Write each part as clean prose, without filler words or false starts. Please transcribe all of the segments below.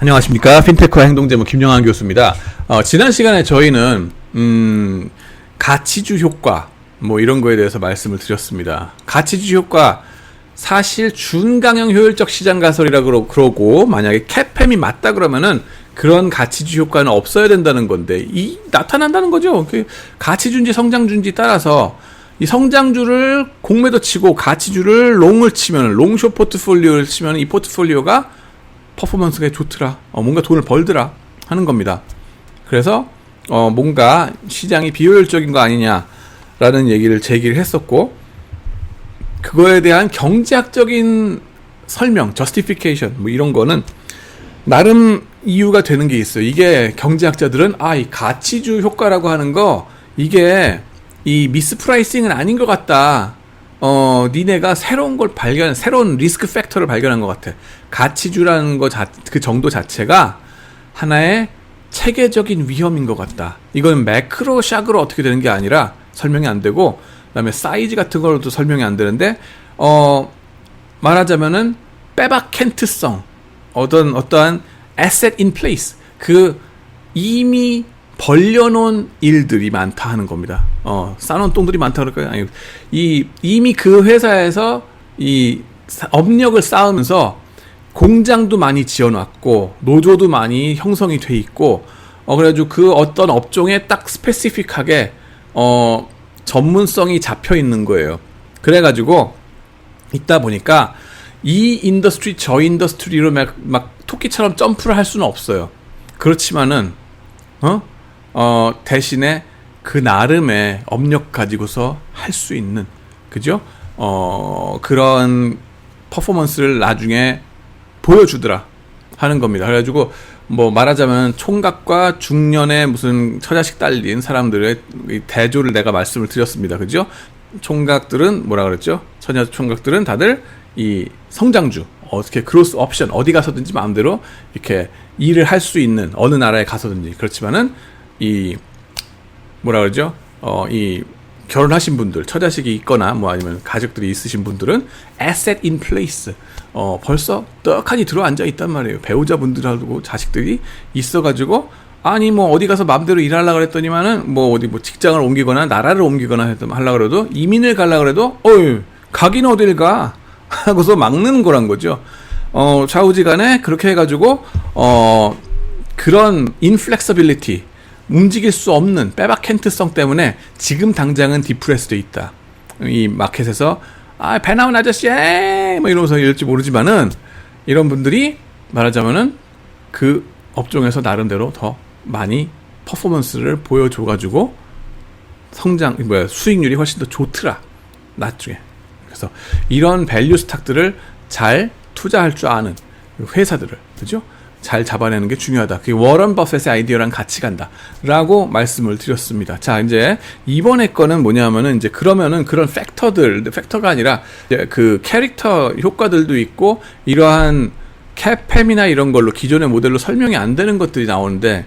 안녕하십니까. 핀테크와 행동제목 김영환 교수입니다. 지난 시간에 저희는 가치주 효과 뭐 이런 거에 대해서 말씀을 드렸습니다. 가치주 효과 사실 준강형 효율적 시장 가설이라고 그러고 만약에 CAPM이 맞다 그러면은 그런 가치주 효과는 없어야 된다는 건데 나타난다는 거죠. 그 가치주인지 성장주인지 따라서 이 성장주를 공매도 치고 가치주를 롱을 치면 롱숏 포트폴리오를 치면 이 포트폴리오가 퍼포먼스가 좋더라, 뭔가 돈을 벌더라 하는 겁니다. 그래서 뭔가 시장이 비효율적인 거 아니냐라는 얘기를 제기를 했었고, 그거에 대한 경제학적인 설명, justification 뭐 이런 거는 나름 이유가 되는 게 있어요. 이게 경제학자들은 이 가치주 효과라고 하는 거 이게 이 미스프라이싱은 아닌 것 같다. 니네가 새로운 걸 새로운 리스크 팩터를 발견한 것 같아. 가치주라는 그 정도 자체가 하나의 체계적인 위험인 것 같다. 이건 매크로 샥으로 어떻게 되는 게 아니라 설명이 안 되고, 그 다음에 사이즈 같은 걸로도 설명이 안 되는데, 말하자면은 빼박켄트성, 어떠한 asset in place, 이미 벌려놓은 일들이 많다 하는 겁니다. 싸놓은 똥들이 많다 그럴까요? 아니, 이미 그 회사에서 이 업력을 쌓으면서 공장도 많이 지어놨고, 노조도 많이 형성이 돼 있고, 그래가지고 그 어떤 업종에 딱 스페시픽하게, 전문성이 잡혀 있는 거예요. 그래가지고, 있다 보니까, 이 인더스트리, 저 인더스트리로 막 토끼처럼 점프를 할 수는 없어요. 그렇지만은, 대신에 그 나름의 업력 가지고서 할 수 있는, 그죠? 그런 퍼포먼스를 나중에 보여주더라 하는 겁니다. 그래가지고 뭐 말하자면 총각과 중년의 무슨 처자식 딸린 사람들의 대조를 내가 말씀을 드렸습니다. 그죠? 총각들은 뭐라 그랬죠? 처녀 총각들은 다들 이 성장주, 어떻게 크로스 옵션 어디 가서든지 마음대로 이렇게 일을 할 수 있는, 어느 나라에 가서든지. 그렇지만은 이 뭐라 그러죠? 이 결혼하신 분들, 처자식이 있거나 뭐 아니면 가족들이 있으신 분들은 asset in place, 벌써 떡하니 들어앉아 있단 말이에요. 배우자분들하고 자식들이 있어가지고, 아니 뭐 어디 가서 마음대로 일하려고 그랬더니만은 뭐 어디 뭐 직장을 옮기거나 나라를 옮기거나 하려고 그래도, 이민을 가려고 그래도 가긴 어딜 가 하고서 막는 거란 거죠. 좌우지간에 그렇게 해가지고 그런 inflexibility, 움직일 수 없는 빼박켄트성 때문에 지금 당장은 디프레스돼 있다. 이 마켓에서 배 나온 아저씨 뭐 이러면서 이럴지 모르지만은, 이런 분들이 말하자면은 그 업종에서 나름대로 더 많이 퍼포먼스를 보여줘가지고 수익률이 훨씬 더 좋더라 나중에. 그래서 이런 밸류 스탁들을 잘 투자할 줄 아는 회사들을, 그죠? 잘 잡아내는 게 중요하다. 그게 워런 버핏의 아이디어랑 같이 간다 라고 말씀을 드렸습니다. 자, 이제 이번에 거는 뭐냐면은, 이제 그러면은 그런 팩터가 아니라 그 캐릭터 효과들도 있고, 이러한 CAPM이나 이런 걸로 기존의 모델로 설명이 안 되는 것들이 나오는데,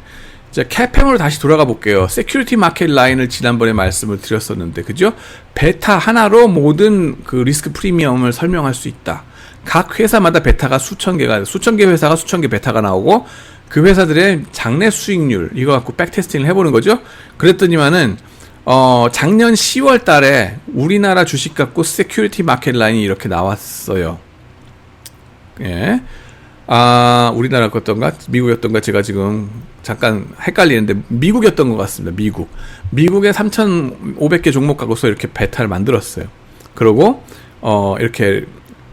이제 CAPM으로 다시 돌아가 볼게요. 세큐리티 마켓 라인을 지난번에 말씀을 드렸었는데, 그죠? 베타 하나로 모든 그 리스크 프리미엄을 설명할 수 있다. 각 회사마다 베타가 수천 개 회사가 수천 개 베타가 나오고, 그 회사들의 장래 수익률 이거 갖고 백테스팅을 해보는 거죠. 그랬더니만은 작년 10월 달에 우리나라 주식 갖고 세큐리티 마켓 라인이 이렇게 나왔어요. 예. 우리나라 거였던가 미국이었던가 제가 지금 잠깐 헷갈리는데 미국이었던 것 같습니다. 미국의 3,500개 종목 갖고서 이렇게 베타를 만들었어요. 그리고 이렇게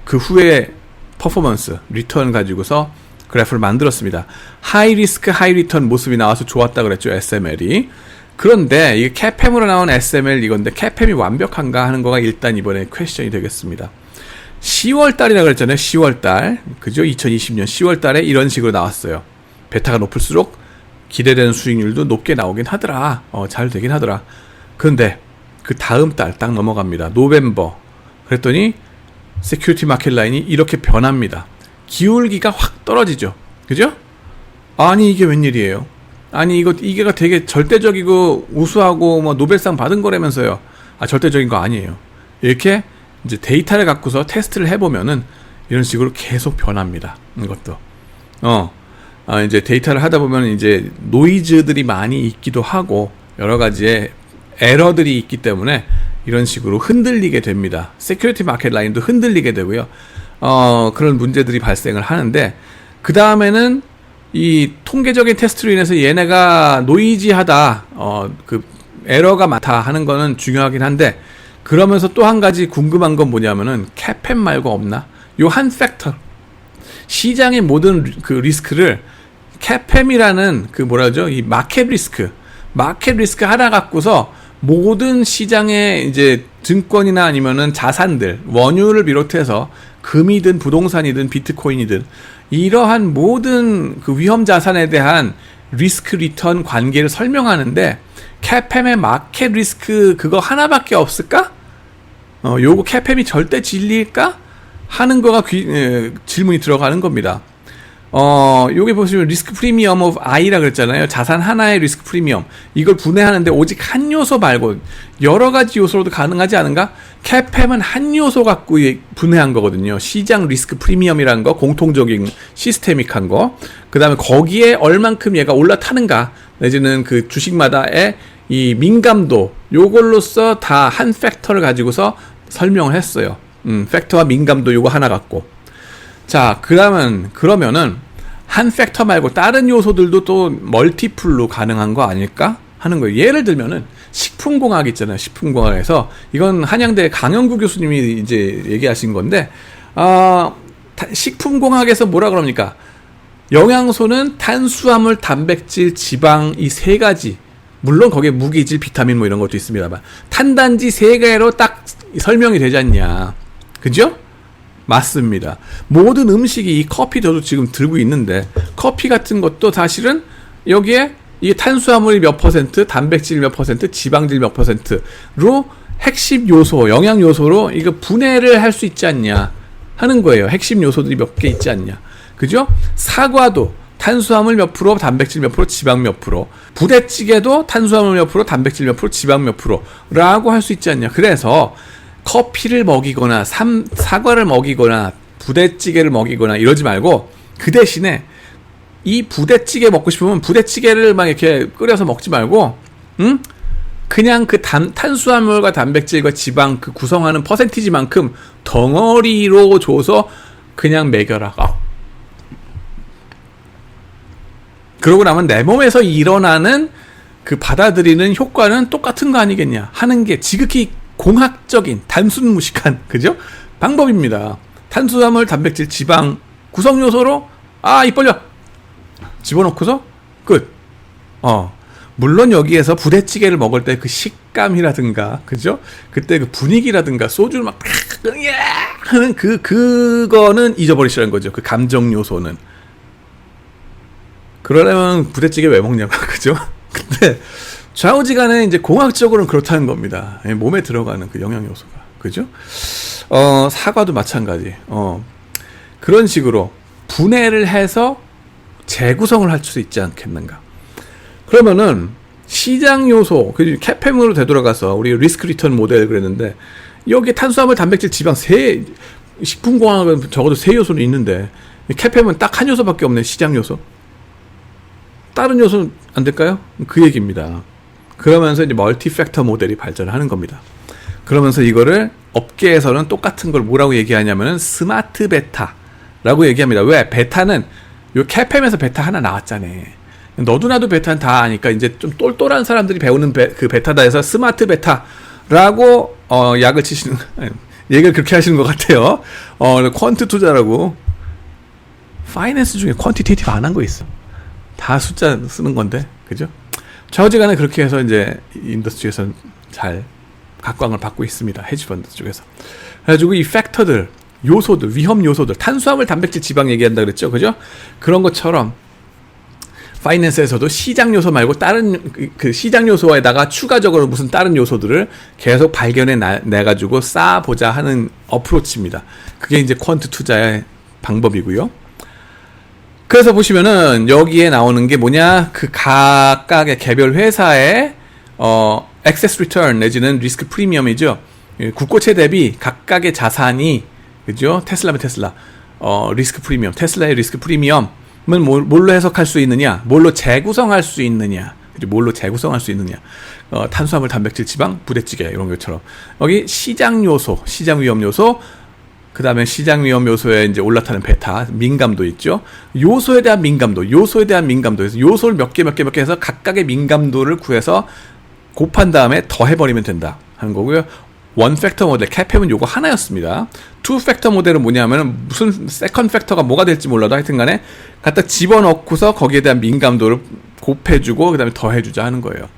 그 후에 퍼포먼스, 리턴 가지고서 그래프를 만들었습니다. 하이 리스크, 하이 리턴 모습이 나와서 좋았다 그랬죠, SML이. 그런데 이게 CAPM으로 나온 SML 이건데, CAPM이 완벽한가 하는 거가 일단 이번에 퀘스천이 되겠습니다. 10월 달이라 그랬잖아요, 10월 달. 그죠? 2020년 10월 달에 이런 식으로 나왔어요. 베타가 높을수록 기대되는 수익률도 높게 나오긴 하더라. 잘 되긴 하더라. 그런데 그 다음 달 딱 넘어갑니다. 노벰버. 그랬더니 세큐리티 마켓 라인이 이렇게 변합니다. 기울기가 확 떨어지죠. 그죠? 아니 이게 웬일이에요? 아니 이게가 되게 절대적이고 우수하고 뭐 노벨상 받은 거라면서요. 절대적인 거 아니에요. 이렇게 이제 데이터를 갖고서 테스트를 해보면은 이런 식으로 계속 변합니다. 이것도. 이제 데이터를 하다 보면 이제 노이즈들이 많이 있기도 하고 여러 가지의 에러들이 있기 때문에 이런 식으로 흔들리게 됩니다. 세큐리티 마켓 라인도 흔들리게 되고요. 그런 문제들이 발생을 하는데, 그 다음에는 이 통계적인 테스트로 인해서 얘네가 노이지하다, 그 에러가 많다 하는 거는 중요하긴 한데, 그러면서 또 한 가지 궁금한 건 뭐냐면은 캐펜 말고 없나? 요 한 팩터, 시장의 모든 그 리스크를 캐팸이라는 그 뭐라죠? 이 마켓 리스크 하나 갖고서 모든 시장의 이제 증권이나 아니면은 자산들, 원유를 비롯해서 금이든 부동산이든 비트코인이든 이러한 모든 그 위험 자산에 대한 리스크 리턴 관계를 설명하는데, 캐팸의 마켓 리스크 그거 하나밖에 없을까? 요거 캐팸이 절대 진리일까? 하는 거가 질문이 들어가는 겁니다. 여기 보시면 리스크 프리미엄 오브 I라 그랬잖아요. 자산 하나의 리스크 프리미엄. 이걸 분해하는데 오직 한 요소 말고 여러 가지 요소로도 가능하지 않은가? 캐팸은 한 요소 갖고 분해한 거거든요. 시장 리스크 프리미엄이라는 거, 공통적인 시스테믹한 거. 그 다음에 거기에 얼만큼 얘가 올라타는가, 내지는 그 주식마다의 이 민감도, 요걸로써 다 한 팩터를 가지고서 설명을 했어요. 팩터와 민감도 요거 하나 갖고. 자, 그러면은 한 팩터 말고 다른 요소들도 또 멀티플로 가능한 거 아닐까 하는 거예요. 예를 들면은 식품공학 있잖아요. 식품공학에서 이건 한양대 강영구 교수님이 이제 얘기하신 건데, 식품공학에서 뭐라 그럽니까? 영양소는 탄수화물, 단백질, 지방 이 세 가지. 물론 거기에 무기질, 비타민 뭐 이런 것도 있습니다만 탄단지 세 개로 딱 설명이 되지 않냐. 그죠? 맞습니다. 모든 음식이, 이 커피 저도 지금 들고 있는데, 커피 같은 것도 사실은 여기에 이 탄수화물이 몇 퍼센트, 단백질 몇 퍼센트, 지방질 몇 퍼센트로 핵심 요소, 영양 요소로 이거 분해를 할 수 있지 않냐 하는 거예요. 핵심 요소들이 몇 개 있지 않냐. 그죠? 사과도 탄수화물 몇 프로, 단백질 몇 프로, 지방 몇 프로. 부대찌개도 탄수화물 몇 프로, 단백질 몇 프로, 지방 몇 프로라고 할 수 있지 않냐. 그래서 커피를 먹이거나 사과를 먹이거나 부대찌개를 먹이거나 이러지 말고, 그 대신에 이 부대찌개 먹고 싶으면 부대찌개를 막 이렇게 끓여서 먹지 말고, 그냥 그 탄수화물과 단백질과 지방 그 구성하는 퍼센티지만큼 덩어리로 줘서 그냥 먹여라. 그러고 나면 내 몸에서 일어나는 그 받아들이는 효과는 똑같은 거 아니겠냐 하는 게 지극히 공학적인 단순 무식한, 그죠? 방법입니다. 탄수화물, 단백질, 지방 구성 요소로 입 벌려 집어넣고서 끝. 물론 여기에서 부대찌개를 먹을 때 그 식감이라든가, 그죠? 그때 그 분위기라든가 소주를 막 하는 그거는 잊어버리시라는 거죠. 그 감정 요소는. 그러려면 부대찌개 왜 먹냐고, 그죠? 근데 좌우지간에 이제 공학적으로는 그렇다는 겁니다. 몸에 들어가는 그 영양 요소가, 그죠? 사과도 마찬가지. 그런 식으로 분해를 해서 재구성을 할 수 있지 않겠는가. 그러면은 시장 요소, 그 캐팸으로 되돌아가서 우리 리스크 리턴 모델 그랬는데, 여기 탄수화물, 단백질, 지방 식품공학은 적어도 세 요소는 있는데 캐팸은 딱 한 요소밖에 없네. 시장 요소. 다른 요소는 안 될까요? 그 얘기입니다. 그러면서 이제 멀티 팩터 모델이 발전하는 겁니다. 그러면서 이거를 업계에서는 똑같은 걸 뭐라고 얘기하냐면은 스마트 베타라고 얘기합니다. 왜? 베타는 요 캐팸에서 베타 하나 나왔잖아. 너도 나도 베타는 다 아니까 이제 좀 똘똘한 사람들이 배우는 그 베타다 해서 스마트 베타라고 약을 치시는, 얘기를 그렇게 하시는 것 같아요. 퀀트 투자라고. 파이낸스 중에 퀀티테이티브 안 한 거 있어. 다 숫자 쓰는 건데, 그죠? 좌우지간에 그렇게 해서 이제 인더스트리에서는 잘 각광을 받고 있습니다. 헤지펀드 쪽에서. 그래가지고 이 팩터들, 요소들, 위험 요소들, 탄수화물, 단백질, 지방 얘기한다 그랬죠, 그죠? 그런 것처럼 파이낸스에서도 시장 요소 말고 다른 그 시장 요소에다가 추가적으로 무슨 다른 요소들을 계속 발견해 내가지고 쌓아보자 하는 어프로치입니다. 그게 이제 퀀트 투자의 방법이고요. 그래서 보시면은 여기에 나오는 게 뭐냐, 그 각각의 개별 회사의 액세스 리턴 내지는 리스크 프리미엄이죠. 국고채 대비 각각의 자산이, 그죠? 테슬라면 테슬라 리스크 프리미엄, 테슬라의 리스크 프리미엄 뭘로 해석할 수 있느냐, 뭘로 재구성할 수 있느냐, 그리고 뭘로 재구성할 수 있느냐. 탄수화물, 단백질, 지방, 부대찌개 이런 것처럼 여기 시장 요소, 시장 위험 요소, 그 다음에 시장 위험 요소에 이제 올라타는 베타, 민감도 있죠. 요소에 대한 민감도, 요소에 대한 민감도에서 요소를 몇 개 해서 각각의 민감도를 구해서 곱한 다음에 더해버리면 된다 하는 거고요. 원 팩터 모델, CAPM은 요거 하나였습니다. 투 팩터 모델은 뭐냐면 무슨 세컨 팩터가 뭐가 될지 몰라도 하여튼 간에 갖다 집어넣고서 거기에 대한 민감도를 곱해주고 그 다음에 더해주자 하는 거예요.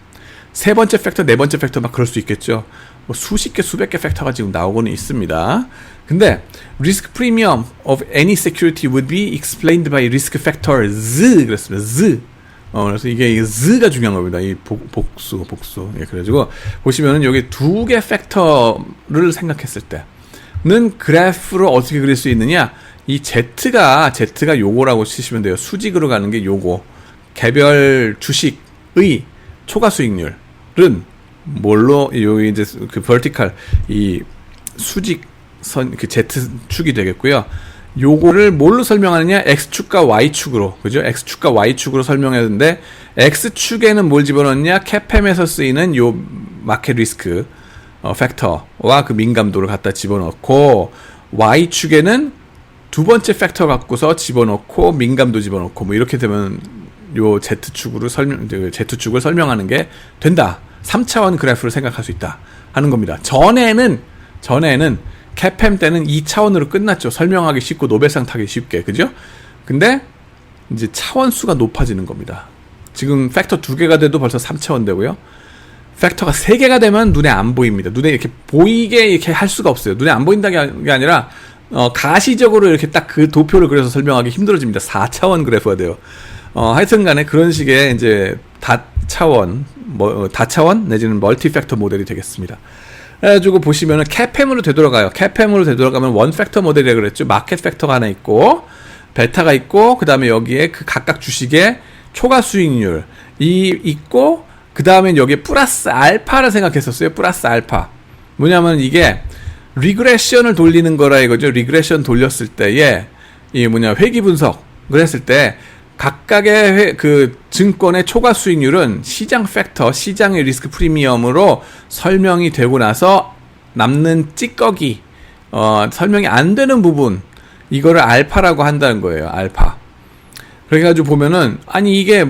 세 번째 팩터, 네 번째 팩터 막 그럴 수 있겠죠. 뭐 수십 개, 수백 개 팩터가 지금 나오고는 있습니다. 근데 risk premium of any security would be explained by risk factor Z 그랬습니다. Z. 그래서 이게 Z가 중요한 겁니다. 이 복수. 예, 그래가지고 보시면은 여기 두 개 팩터를 생각했을 때는 그래프로 어떻게 그릴 수 있느냐? 이 Z가 요거라고 치시면 돼요. 수직으로 가는 게 요거. 개별 주식의 초과 수익률은 뭘로 여기 이제 그 vertical 이 수직선 그 Z축이 되겠고요. 요거를 뭘로 설명하느냐? X축과 Y축으로. 그죠? X축과 Y축으로 설명해야 되는데 X축에는 뭘 집어넣느냐? CAPM에서 쓰이는 요 마켓 리스크 팩터와 그 민감도를 갖다 집어넣고 Y축에는 두 번째 팩터 갖고서 집어넣고 민감도 집어넣고 뭐 이렇게 되면 요 Z축으로 Z축을 설명하는 게 된다. 3차원 그래프를 생각할 수 있다 하는 겁니다. 전에는 CAPM 때는 2차원으로 끝났죠. 설명하기 쉽고 노벨상 타기 쉽게. 그죠? 근데 이제 차원 수가 높아지는 겁니다. 지금 팩터 2개가 돼도 벌써 3차원 되고요. 팩터가 3개가 되면 눈에 안 보입니다. 눈에 이렇게 보이게 이렇게 할 수가 없어요. 눈에 안 보인다는 게 아니라 가시적으로 이렇게 딱 그 도표를 그려서 설명하기 힘들어집니다. 4차원 그래프가 돼요. 하여튼 간에 그런 식의 이제 다차원 내지는 멀티 팩터 모델이 되겠습니다. 그래가지고 보시면은 CAPM으로 되돌아가요. CAPM으로 되돌아가면 원 팩터 모델이라고 그랬죠. 마켓 팩터가 하나 있고 베타가 있고 그 다음에 여기에 그 각각 주식의 초과 수익률이 있고 그 다음에 여기에 플러스 알파를 생각했었어요. 플러스 알파. 뭐냐면 이게 리그레션을 돌리는 거라 이거죠. 리그레션 돌렸을 때에 이 회귀 분석을 했을 때 각각의 그 증권의 초과 수익률은 시장 팩터, 시장의 리스크 프리미엄으로 설명이 되고 나서 남는 찌꺼기, 설명이 안 되는 부분, 이거를 알파라고 한다는 거예요. 알파. 그래가지고 보면은, 아니, 이게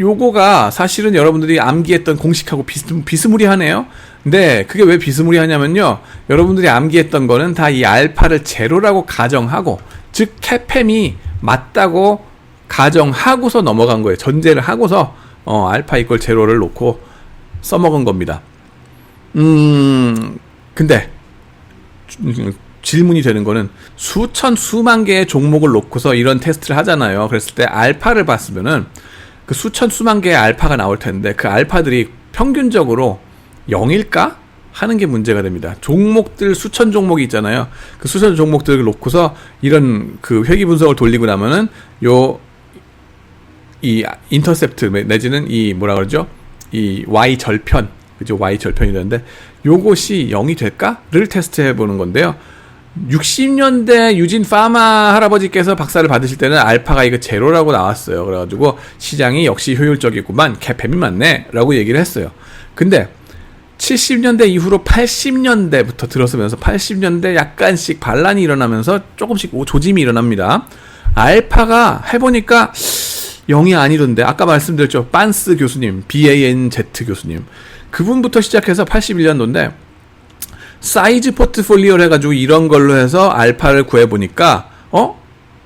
요거가 사실은 여러분들이 암기했던 공식하고 비스무리하네요? 근데 그게 왜 비스무리하냐면요. 여러분들이 암기했던 거는 다 이 알파를 제로라고 가정하고, 즉, CAPM이 맞다고 가정하고서 넘어간 거예요. 전제를 하고서 알파 이퀄 제로를 놓고 써먹은 겁니다. 근데 질문이 되는 거는 수만 개의 종목을 놓고서 이런 테스트를 하잖아요. 그랬을 때 알파를 봤으면은 그 수만 개의 알파가 나올 텐데 그 알파들이 평균적으로 0일까? 하는 게 문제가 됩니다. 종목들 수천 종목이 있잖아요. 그 수천 종목들을 놓고서 이런 그 회귀 분석을 돌리고 나면은 이 인터셉트 내지는 이 그러죠? 이 Y 절편, 그죠? Y 절편이라는데 요것이 0이 될까를 테스트해 보는 건데요. 60년대 유진 파마 할아버지께서 박사를 받으실 때는 알파가 이거 제로라고 나왔어요. 그래가지고 시장이 역시 효율적이구만, CAPM이 맞네 라고 얘기를 했어요. 근데 70년대 이후로 80년대부터 들어서면서 80년대 약간씩 반란이 일어나면서 조금씩 조짐이 일어납니다. 알파가 해보니까 0이 아니던데, 아까 말씀드렸죠. 빤스 교수님, BANZ 교수님. 그분부터 시작해서 81년도인데, 사이즈 포트폴리오를 해가지고 이런 걸로 해서 알파를 구해보니까,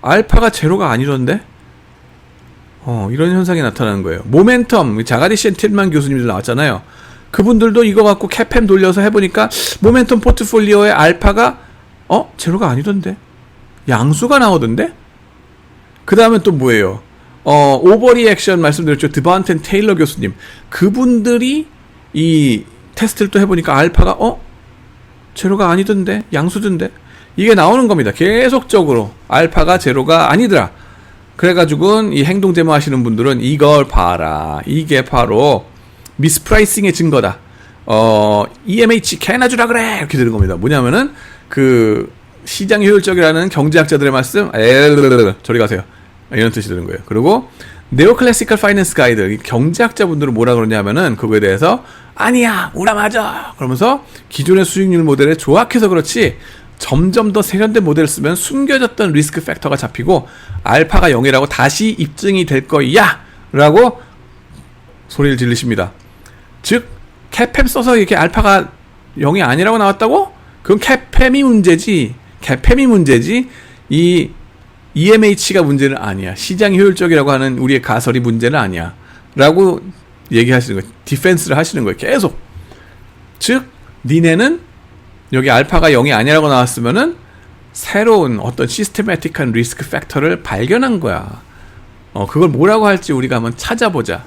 알파가 제로가 아니던데? 이런 현상이 나타나는 거예요. 모멘텀, 자가디 셴틸만 교수님들 나왔잖아요. 그분들도 이거 갖고 CAPM 돌려서 해보니까, 모멘텀 포트폴리오의 알파가, 제로가 아니던데? 양수가 나오던데? 그 다음에 또 뭐예요? 오버리액션 말씀드렸죠. 드반텐 테일러 교수님. 그분들이 이 테스트를 또 해보니까 알파가 제로가 아니던데? 양수던데? 이게 나오는 겁니다. 계속적으로 알파가 제로가 아니더라. 그래가지고 이 행동 데모 하시는 분들은 이걸 봐라. 이게 바로 미스프라이싱의 증거다. EMH 개나 주라 그래! 이렇게 되는 겁니다. 뭐냐면은 그 시장 효율적이라는 경제학자들의 말씀, 저리 가세요. 이런 뜻이 드는 거예요. 그리고 네오클래시컬 파이낸스 가이드, 경제학자분들은 뭐라 그러냐면은 그거에 대해서 아니야, 우라 맞아 그러면서 기존의 수익률 모델에 조악해서 그렇지 점점 더 세련된 모델을 쓰면 숨겨졌던 리스크 팩터가 잡히고 알파가 0이라고 다시 입증이 될 거야 라고 소리를 지르십니다. 즉 CAPM 써서 이렇게 알파가 0이 아니라고 나왔다고? 그건 CAPM이 문제지 이 EMH가 문제는 아니야. 시장이 효율적이라고 하는 우리의 가설이 문제는 아니야 라고 얘기하시는 거예요. 디펜스를 하시는 거예요. 계속. 즉 니네는 여기 알파가 0이 아니라고 나왔으면은 새로운 어떤 시스테매틱한 리스크 팩터를 발견한 거야. 그걸 뭐라고 할지 우리가 한번 찾아보자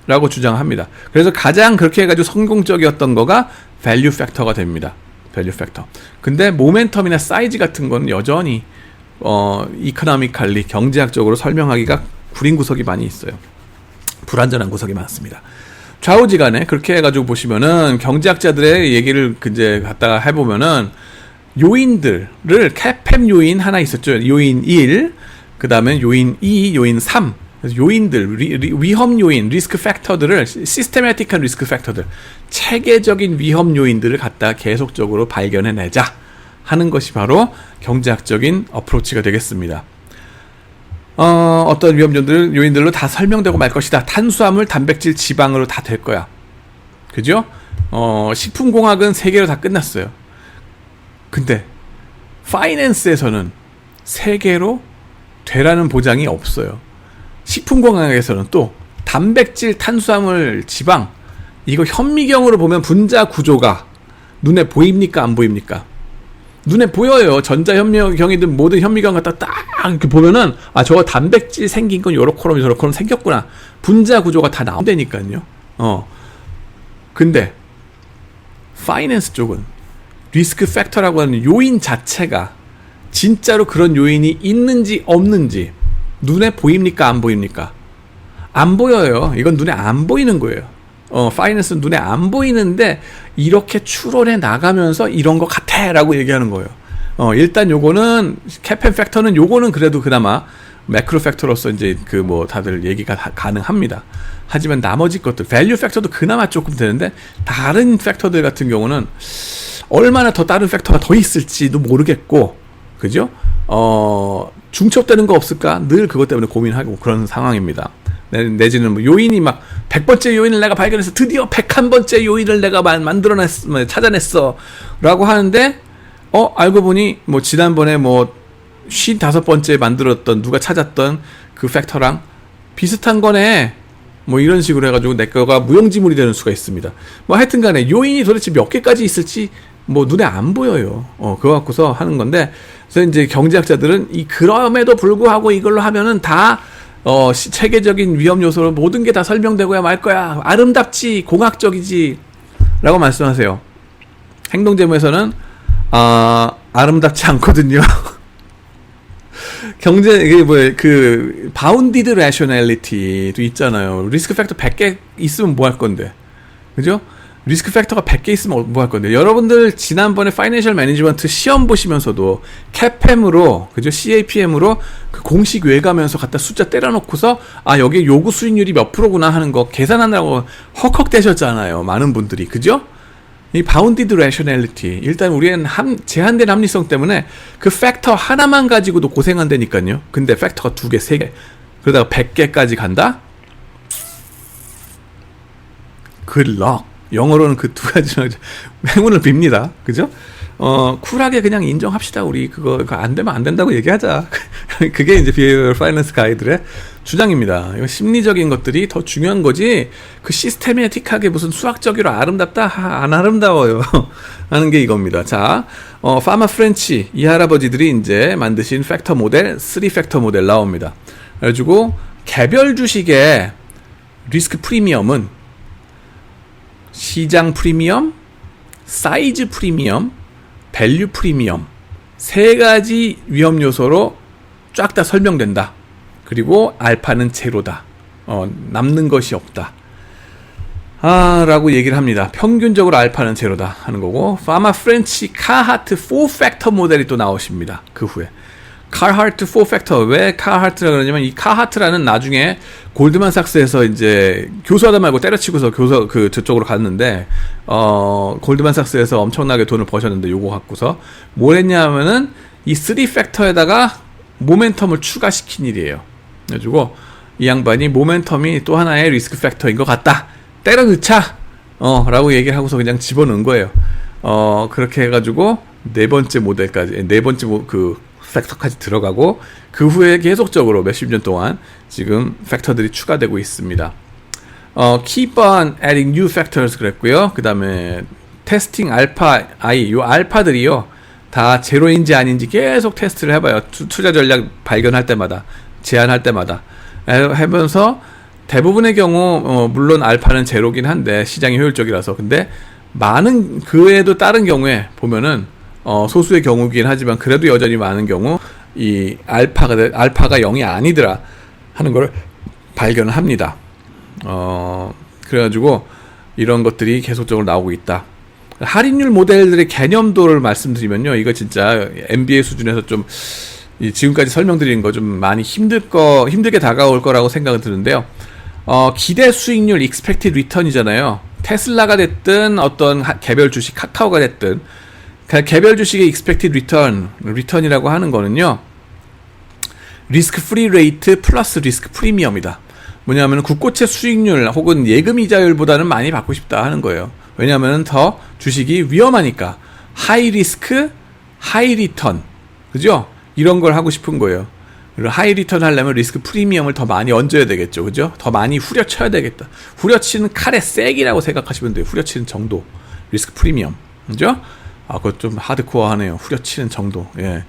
라고 주장합니다. 그래서 가장 그렇게 해가지고 성공적이었던 거가 밸류 팩터가 됩니다. 밸류 팩터. 근데 모멘텀이나 사이즈 같은 건 여전히 이코노미컬리 경제학적으로 설명하기가 구린 구석이 많이 있어요. 불완전한 구석이 많습니다. 좌우지간에 그렇게 해가지고 보시면은 경제학자들의 얘기를 이제 갖다가 해보면은 요인들을 CAPM 요인 하나 있었죠. 요인 1, 그 다음에 요인 2, 요인 3. 요인들, 위험 요인, 리스크 팩터들을 시스테매틱한 리스크 팩터들, 체계적인 위험 요인들을 갖다 계속적으로 발견해내자 하는 것이 바로 경제학적인 어프로치가 되겠습니다. 어떤 위험 요인들로 다 설명되고 말 것이다. 탄수화물, 단백질, 지방으로 다 될 거야. 그죠? 식품공학은 3개로 다 끝났어요. 근데 파이낸스에서는 3개로 되라는 보장이 없어요. 식품공학에서는 또 단백질, 탄수화물, 지방, 이거 현미경으로 보면 분자 구조가 눈에 보입니까? 안 보입니까? 눈에 보여요. 전자현미경이든 모든 현미경 갖다 딱 이렇게 보면은 저거 단백질 생긴 건 요렇게 저렇게 생겼구나. 분자 구조가 다 나온다니까요. 근데 파이낸스 쪽은 리스크 팩터라고 하는 요인 자체가 진짜로 그런 요인이 있는지 없는지 눈에 보입니까? 안 보입니까? 안 보여요. 이건 눈에 안 보이는 거예요. 파이낸스는 눈에 안 보이는데 이렇게 추론해 나가면서 이런 것 같아 라고 얘기하는 거예요. 일단 요거는 CAPM 팩터는 요거는 그래도 그나마 매크로 팩터로서 이제 다들 얘기가 가능합니다. 하지만 나머지 것들 밸류 팩터도 그나마 조금 되는데 다른 팩터들 같은 경우는 얼마나 더 다른 팩터가 더 있을지도 모르겠고, 그죠? 중첩되는 거 없을까? 늘 그것 때문에 고민하고 그런 상황입니다. 내지는 뭐 요인이 막 100번째 요인을 내가 발견해서 드디어 101번째 요인을 내가 찾아냈어 라고 하는데 알고 보니 뭐 지난번에 뭐 55번째 만들었던 누가 찾았던 그 팩터랑 비슷한 거네 뭐 이런 식으로 해가지고 내 거가 무용지물이 되는 수가 있습니다. 뭐 하여튼 간에 요인이 도대체 몇 개까지 있을지 뭐 눈에 안 보여요. 그거 갖고서 하는 건데, 그래서 이제 경제학자들은 그럼에도 불구하고 이걸로 하면은 다 체계적인 위험 요소로 모든 게 다 설명되고야 말 거야. 아름답지, 공학적이지 라고 말씀하세요. 행동재무에서는 아름답지 않거든요. 바운디드 레셔널리티도 있잖아요. 리스크 팩터 100개 있으면 뭐 할 건데. 그죠? 리스크 팩터가 100개 있으면 뭐 할 건데. 여러분들 지난번에 파이낸셜 매니지먼트 시험 보시면서도 CAPM으로, 그죠? CAPM으로 그 공식 외가면서 갖다 숫자 때려놓고서 여기 요구 수익률이 몇 프로구나 하는 거 계산하느라고 헉헉대셨잖아요. 많은 분들이. 그죠? 이 바운디드 레셔널리티, 일단 우리는 제한된 합리성 때문에 그 팩터 하나만 가지고도 고생한다니까요. 근데 팩터가 2개, 3개, 그러다가 100개까지 간다? 굿럭. 영어로는 그 2가지 행운을 빕니다. 그죠? 쿨하게 그냥 인정합시다. 우리 그거 안 되면 안 된다고 얘기하자. 그게 이제 비헤이비어럴 파이낸스 가이드의 주장입니다. 이거 심리적인 것들이 더 중요한 거지, 그 시스테매틱하게 무슨 수학적으로 아름답다? 안 아름다워요. 하는 게 이겁니다. 자, 파마 프렌치, 이 할아버지들이 이제 만드신 팩터 모델, 3팩터 모델 나옵니다. 그래가지고, 개별 주식의 리스크 프리미엄은 시장 프리미엄, 사이즈 프리미엄, 밸류 프리미엄 3가지 위험 요소로 쫙 다 설명된다. 그리고 알파는 제로다. 남는 것이 없다. 라고 얘기를 합니다. 평균적으로 알파는 제로다 하는 거고, 파마 프렌치 카하트 4팩터 모델이 또 나오십니다. 그 후에. 카하트 4팩터. 왜 카하트라 그러냐면 이 카하트라는 나중에 골드만삭스에서 이제 교수하다 말고 때려치고서 저쪽으로 갔는데 골드만삭스에서 엄청나게 돈을 버셨는데 요거 갖고서 뭘 했냐면은 이 3팩터에다가 모멘텀을 추가시킨 일이에요. 그래가지고 이 양반이 모멘텀이 또 하나의 리스크 팩터인 것 같다. 때려 넣자. 라고 얘기를 하고서 그냥 집어넣은 거예요. 그렇게 해가지고 네 번째 모델까지, 네 번째 팩터까지 들어가고 그 후에 계속적으로 몇십 년 동안 지금 팩터들이 추가되고 있습니다. Keep on adding new factors 그랬고요. 그 다음에 테스팅 알파 I, 요 알파들이요 다 제로인지 아닌지 계속 테스트를 해봐요. 투자 전략 발견할 때마다, 제안할 때마다 하면서 대부분의 경우 물론 알파는 제로긴 한데 시장이 효율적이라서, 근데 많은 그 외에도 다른 경우에 보면은 소수의 경우긴 하지만 그래도 여전히 많은 경우 이 알파가 0이 아니더라 하는 걸 발견을 합니다. 그래가지고 이런 것들이 계속적으로 나오고 있다. 할인율 모델들의 개념도를 말씀드리면요, 이거 진짜 MBA 수준에서 좀 지금까지 설명드린 거 좀 많이 힘들게 다가올 거라고 생각은 드는데요. 기대 수익률 expected return이잖아요. 테슬라가 됐든 어떤 개별 주식 카카오가 됐든 개별 주식의 expected return이라고 하는 거는요, 리스크 프리 레이트 플러스 리스크 프리미엄이다. 뭐냐면 국고채 수익률 혹은 예금 이자율보다는 많이 받고 싶다 하는 거예요. 왜냐하면 더 주식이 위험하니까 하이 리스크 하이 리턴, 그죠? 이런 걸 하고 싶은 거예요. 그리고 하이 리턴 하려면 리스크 프리미엄을 더 많이 얹어야 되겠죠, 그죠? 더 많이 후려쳐야 되겠다. 후려치는 칼의 세기라고 생각하시면 돼요. 후려치는 정도, 리스크 프리미엄, 그죠? 그거 좀 하드코어하네요. 후려치는 정도. 예.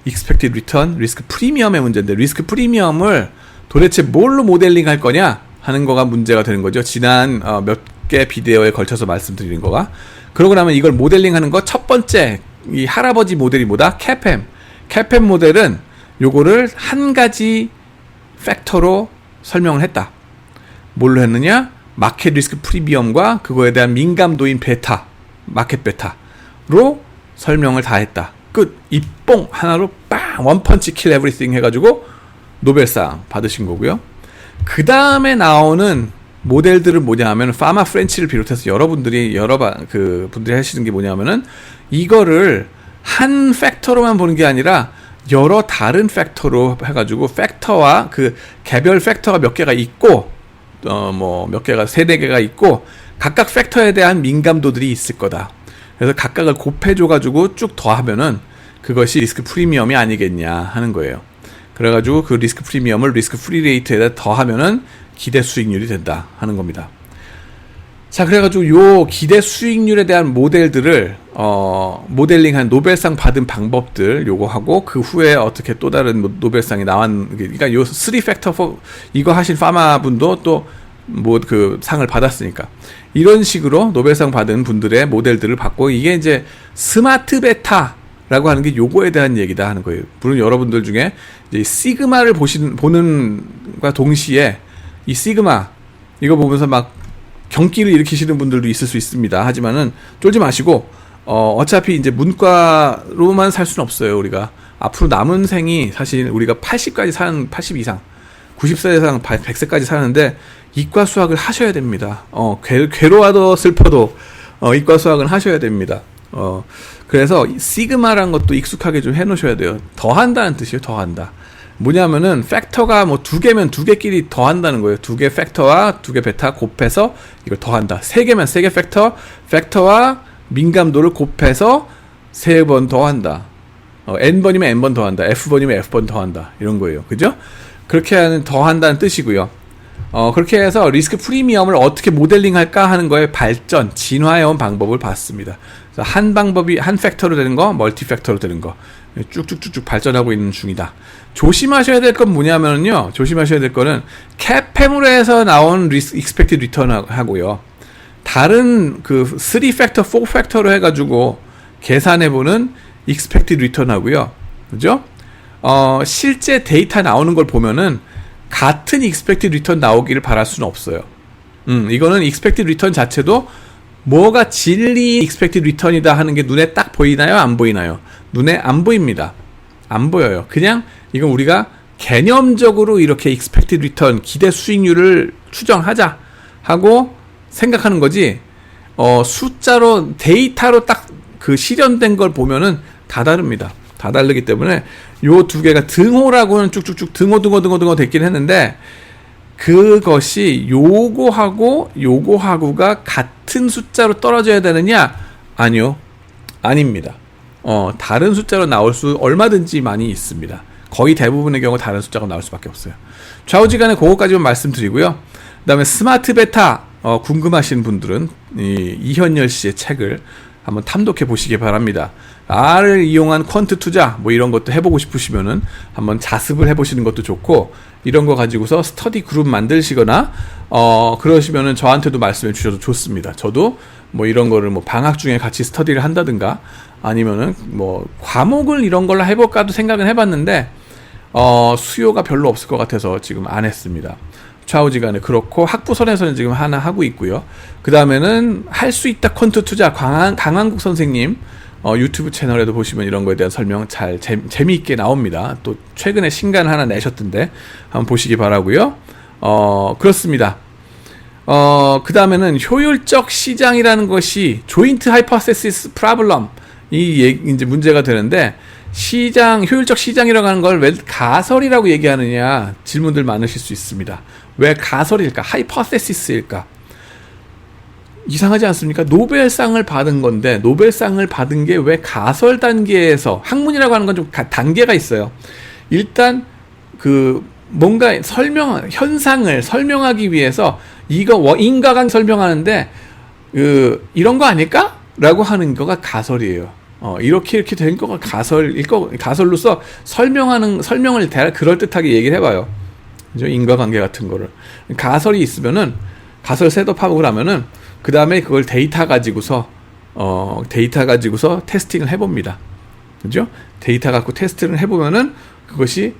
expected return, 리스크 프리미엄의 문제인데, 리스크 프리미엄을 도대체 뭘로 모델링 할 거냐 하는 거가 문제가 되는 거죠. 지난 몇 개 비디오에 걸쳐서 말씀드린 거가. 그러고 나면 이걸 모델링 하는 거 첫 번째, 이 할아버지 모델이 뭐다? CAPM 모델은 요거를 한 가지 팩터로 설명을 했다. 뭘로 했느냐? 마켓 리스크 프리미엄과 그거에 대한 민감도인 베타, 마켓 베타로 설명을 다 했다. 끝. 입봉 하나로 빵! 원펀치 킬 에브리띵 해가지고 노벨상 받으신 거고요. 그 다음에 나오는 모델들은 뭐냐 하면, 파마 프렌치를 비롯해서 분들이 하시는 게 뭐냐 하면은, 이거를 한 팩터로만 보는 게 아니라 여러 다른 팩터로 해가지고, 팩터와 그 개별 팩터가 몇 개가 있고, 몇 개가, 3-4개가 있고, 각각 팩터에 대한 민감도들이 있을 거다. 그래서 각각을 곱해줘가지고 쭉 더하면은 그것이 리스크 프리미엄이 아니겠냐 하는 거예요. 그래가지고 그 리스크 프리미엄을 리스크 프리 레이트에다 더하면은 기대 수익률이 된다 하는 겁니다. 자, 그래가지고 요 기대 수익률에 대한 모델들을 모델링한 노벨상 받은 방법들 요거 하고, 그 후에 어떻게 또 다른 노벨상이 그러니까 요 3팩터 이거 하신 파마 분도 또 그 상을 받았으니까 이런 식으로 노벨상 받은 분들의 모델들을 받고, 이게 이제 스마트 베타라고 하는 게 요거에 대한 얘기다 하는 거예요. 물론 여러분들 중에 이제 시그마를 보는과 동시에 이 시그마 이거 보면서 막 경기를 일으키시는 분들도 있을 수 있습니다. 하지만은 쫄지 마시고, 어차피 이제 문과로만 살 수는 없어요. 우리가 앞으로 남은 생이 사실 우리가 80 이상 90세 이상 100세까지 사는데 이과 수학을 하셔야 됩니다. 괴로워도 슬퍼도 이과 수학은 하셔야 됩니다. 그래서 시그마라는 것도 익숙하게 좀 해놓으셔야 돼요. 더한다는 뜻이에요. 더한다. 뭐냐면은 팩터가 뭐 2개면 2개끼리 더한다는 거예요. 2개 팩터와 2개 베타 곱해서 이걸 더한다. 3개면 3개 팩터와 민감도를 곱해서 3번 더한다. n번이면 n번 더한다. f번이면 f번 더한다. 이런 거예요. 그죠? 그렇게 하는 더한다는 뜻이고요. 그렇게 해서 리스크 프리미엄을 어떻게 모델링 할까 하는 거에 진화해온 방법을 봤습니다. 그래서 한 팩터로 되는 거, 멀티 팩터로 되는 거, 쭉쭉쭉쭉 발전하고 있는 중이다. 조심하셔야 될 건 뭐냐면요, 조심하셔야 될 거는 CAPM으로 해서 나온 expected return 하고요, 다른 그 3팩터, 4팩터로 해가지고 계산해보는 expected return 하고요. 그죠? 실제 데이터 나오는 걸 보면은 같은 expected return 나오기를 바랄 수는 없어요. 이거는 expected return 자체도 뭐가 진리 expected return이다 하는 게 눈에 딱 보이나요? 안 보이나요? 눈에 안 보입니다. 안 보여요. 그냥 이건 우리가 개념적으로 이렇게 expected return, 기대 수익률을 추정하자 하고 생각하는 거지, 숫자로, 데이터로 딱 그 실현된 걸 보면은 다 다릅니다. 다 다르기 때문에 요 두 개가 등호라고는 쭉쭉쭉 등호 됐긴 했는데, 그것이 요거하고가 같은 숫자로 떨어져야 되느냐? 아니요. 아닙니다. 다른 숫자로 나올 수 얼마든지 많이 있습니다. 거의 대부분의 경우 다른 숫자가 나올 수밖에 없어요. 좌우지간에 그거까지만 말씀드리고요. 그 다음에 스마트 베타, 궁금하신 분들은 이현열 씨의 책을 한번 탐독해 보시기 바랍니다. R을 이용한 퀀트 투자 뭐 이런 것도 해보고 싶으시면은 한번 자습을 해보시는 것도 좋고, 이런 거 가지고서 스터디 그룹 만드시거나 그러시면은 저한테도 말씀해 주셔도 좋습니다. 저도 뭐 이런 거를 뭐 방학 중에 같이 스터디를 한다든가 아니면은 뭐 과목을 이런 걸로 해볼까도 생각은 해봤는데 수요가 별로 없을 것 같아서 지금 안 했습니다. 좌우지간에 그렇고, 학부선에서는 지금 하나 하고 있고요. 그 다음에는 할 수 있다 퀀트 투자, 강한국 선생님 유튜브 채널에도 보시면 이런 거에 대한 설명 잘 재미있게 나옵니다. 또 최근에 신간 하나 내셨던데 한번 보시기 바라고요. 그렇습니다. 그 다음에는 효율적 시장이라는 것이 조인트 하이퍼세시스 프로블럼, 이제 문제가 되는데, 효율적 시장이라고 하는 걸 왜 가설이라고 얘기하느냐 질문들 많으실 수 있습니다. 왜 가설일까? 하이퍼세시스일까? 이상하지 않습니까? 노벨상을 받은 건데, 노벨상을 받은 게 왜 가설 단계에서, 학문이라고 하는 건 좀 단계가 있어요. 일단 뭔가 현상을 설명하기 위해서 이거 인과관 설명하는데 이런 거 아닐까? 라고 하는 거가 가설이에요. 이렇게 된 거가 가설로서 설명을 그럴듯하게 얘기를 해봐요. 그죠? 인과관계 같은 거를. 가설이 있으면은, 가설 셋업하고 하면은, 그 다음에 그걸 데이터 가지고서 테스팅을 해봅니다. 그죠? 데이터 갖고 테스트를 해보면은 그것이,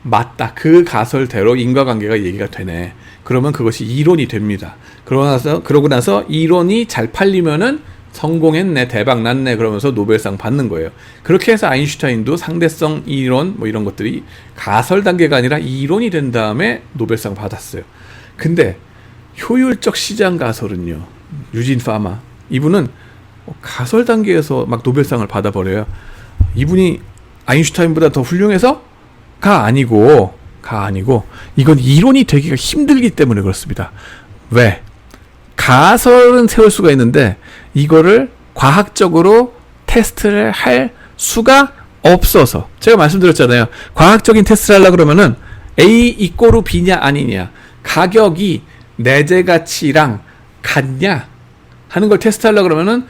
맞다. 그 가설대로 인과관계가 얘기가 되네. 그러면 그것이 이론이 됩니다. 그러고 나서 이론이 잘 팔리면은 성공했네, 대박 났네, 그러면서 노벨상 받는 거예요. 그렇게 해서 아인슈타인도 상대성 이론 뭐 이런 것들이 가설 단계가 아니라 이론이 된 다음에 노벨상 받았어요. 근데 효율적 시장 가설은요, 유진 파마, 이분은 가설 단계에서 막 노벨상을 받아버려요. 이분이 아인슈타인보다 더 훌륭해서가 아니고 이건 이론이 되기가 힘들기 때문에 그렇습니다. 왜? 가설은 세울 수가 있는데 이거를 과학적으로 테스트를 할 수가 없어서, 제가 말씀드렸잖아요. 과학적인 테스트를 하려고 그러면은 A 이꼬르 B냐 아니냐, 가격이 내재가치랑 같냐 하는 걸 테스트하려고 그러면은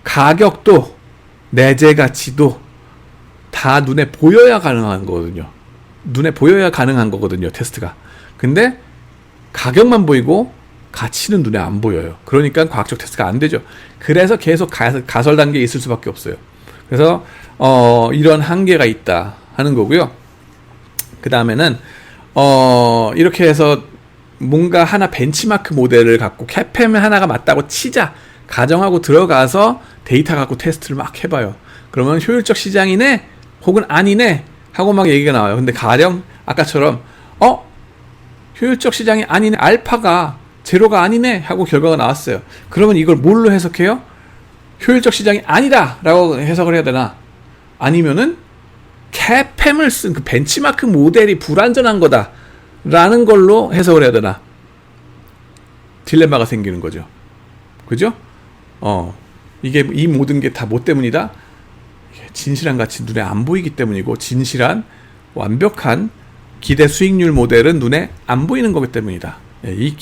가격도 내재가치도 다 눈에 보여야 가능한 거거든요. 눈에 보여야 가능한 거거든요, 테스트가. 근데 가격만 보이고 가치는 눈에 안 보여요. 그러니까 과학적 테스트가 안 되죠. 그래서 계속 가설 단계에 있을 수밖에 없어요. 그래서 이런 한계가 있다 하는 거고요. 그 다음에는 이렇게 해서 뭔가 하나 벤치마크 모델을 갖고 CAPM 하나가 맞다고 치자 가정하고 들어가서 데이터 갖고 테스트를 막 해봐요. 그러면 효율적 시장이네 혹은 아니네 하고 막 얘기가 나와요. 근데 가령 아까처럼 효율적 시장이 아니네, 알파가 제로가 아니네 하고 결과가 나왔어요. 그러면 이걸 뭘로 해석해요? 효율적 시장이 아니다 라고 해석을 해야 되나? 아니면은 CAPM을 쓴 그 벤치마크 모델이 불완전한 거다 라는 걸로 해석을 해야 되나? 딜레마가 생기는 거죠. 그죠? 이게 이 모든 게 다 뭐 때문이다? 진실한 가치 눈에 안 보이기 때문이고, 진실한 완벽한 기대 수익률 모델은 눈에 안 보이는 거기 때문이다. 이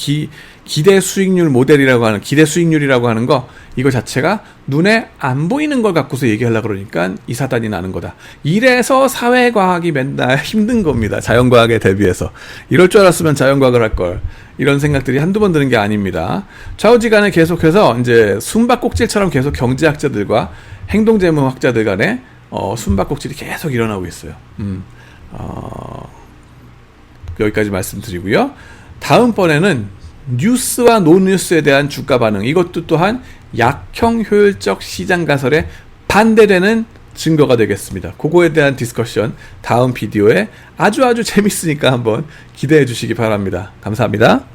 기대 수익률 모델이라고 하는, 기대 수익률이라고 하는 거, 이거 자체가 눈에 안 보이는 걸 갖고서 얘기하려고 그러니까 이 사단이 나는 거다. 이래서 사회과학이 맨날 힘든 겁니다. 자연과학에 대비해서. 이럴 줄 알았으면 자연과학을 할 걸. 이런 생각들이 한두 번 드는 게 아닙니다. 좌우지간에 계속해서 이제 숨바꼭질처럼 계속 경제학자들과 행동재무학자들 간에 숨바꼭질이 계속 일어나고 있어요. 여기까지 말씀드리고요. 다음번에는 뉴스와 노뉴스에 대한 주가 반응, 이것도 또한 약형 효율적 시장 가설에 반대되는 증거가 되겠습니다. 그거에 대한 디스커션 다음 비디오에 아주 재밌으니까 한번 기대해 주시기 바랍니다. 감사합니다.